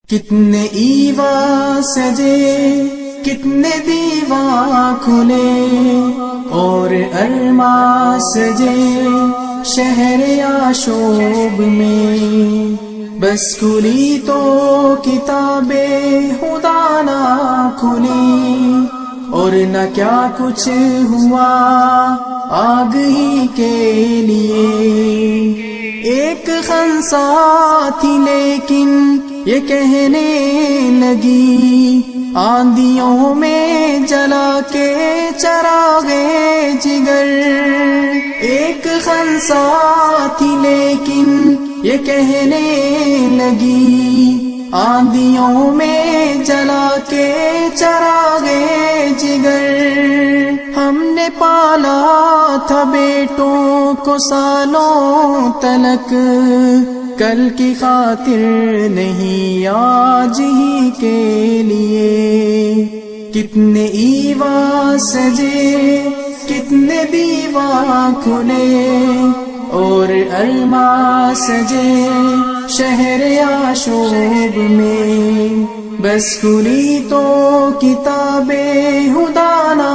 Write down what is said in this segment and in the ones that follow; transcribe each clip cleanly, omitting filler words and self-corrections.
کتنے ایوا سجے کتنے دیوا کھلے اور ارما سجے شہر آشوب میں، بس کھلی تو کتاب خدا نہ کھلی اور نہ کیا کچھ ہوا آگ ہی کے لیے۔ ایک خنسا تھی لیکن یہ کہنے لگی، آندھیوں میں جلا کے چراغے جگر۔ ایک خنسا تھی لیکن یہ کہنے لگی، آندھیوں میں جلا کے چراغے جگر۔ ہم نے پالا تھا بیٹوں کو سالوں تلک، کل کی خاطر نہیں آج ہی کے لیے۔ کتنے ایوا سجے کتنے دیوا کھلے اور ارما سجے شہر آشوب میں، بس کھلی تو کتاب خدا نہ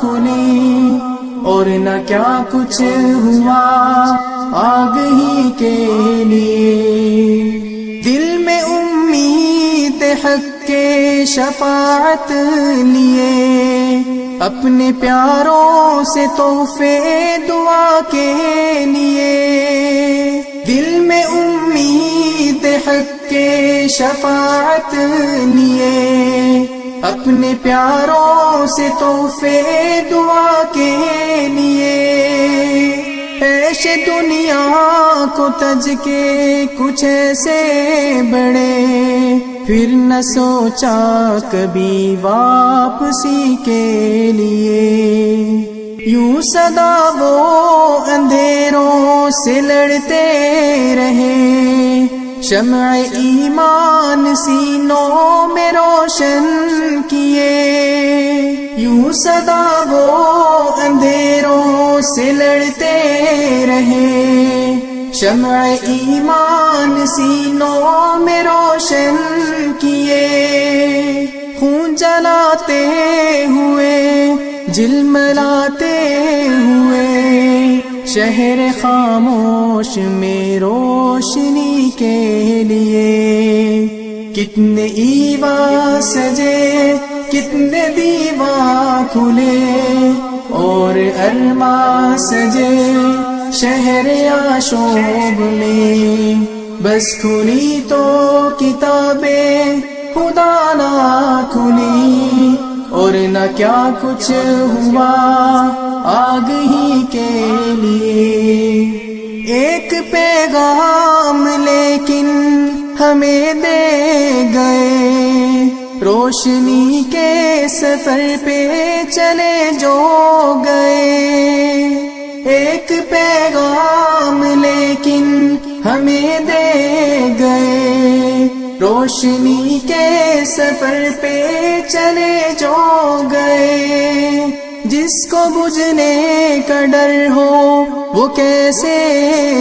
کھلی اور نہ کیا کچھ ہوا آگ ہی کے لیے۔ دل میں امید حق کے شفاعت لیے، اپنے پیاروں سے تحفے دعا کے لیے۔ دل میں امید حق کے شفاعت لیے، اپنے پیاروں سے تحفے دعا کے لیے۔ عیش دنیا کو تج کے کچھ ایسے بڑے، پھر نہ سوچا کبھی واپسی کے لیے۔ یوں سدا وہ اندھیروں سے لڑتے رہے، شمع ایمان سینوں میں روشن کیے۔ یوں سدا وہ اندھیروں سے لڑتے رہے، شمع ایمان سینوں میں روشن کیے۔ خون جلاتے ہوئے جلملاتے ہوئے، شہر خاموش میں روشنی کے لیے۔ کتنے ایوا سجے کتنے دیوا کھلے اور ارما سجے شہر آشوب میں، بس کھلی تو کتاب خدا نہ کھلی اور نہ کیا کچھ ہوا آگ ہی کے لیے۔ ایک پیغام لیکن ہمیں دے گئے، روشنی کے سفر پہ چلے جو گئے۔ ایک پیغام لیکن ہمیں دے گئے، روشنی کے سفر پہ چلے جو گئے۔ جس کو بجھنے کا ڈر ہو وہ کیسے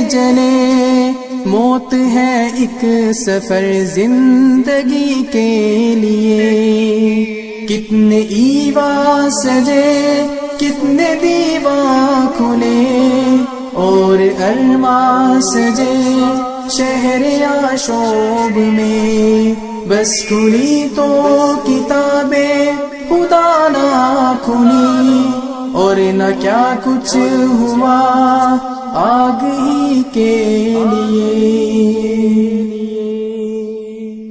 جلے، موت ہے ایک سفر زندگی کے لیے۔ کتنے ایوا سجے کتنے دیوا کھلے اور ارما سجے شہر آشوب میں، بس کھلی تو کتاب خدا نہ کھلی اور نہ کیا کچھ ہوا آگ ہی کے لیے۔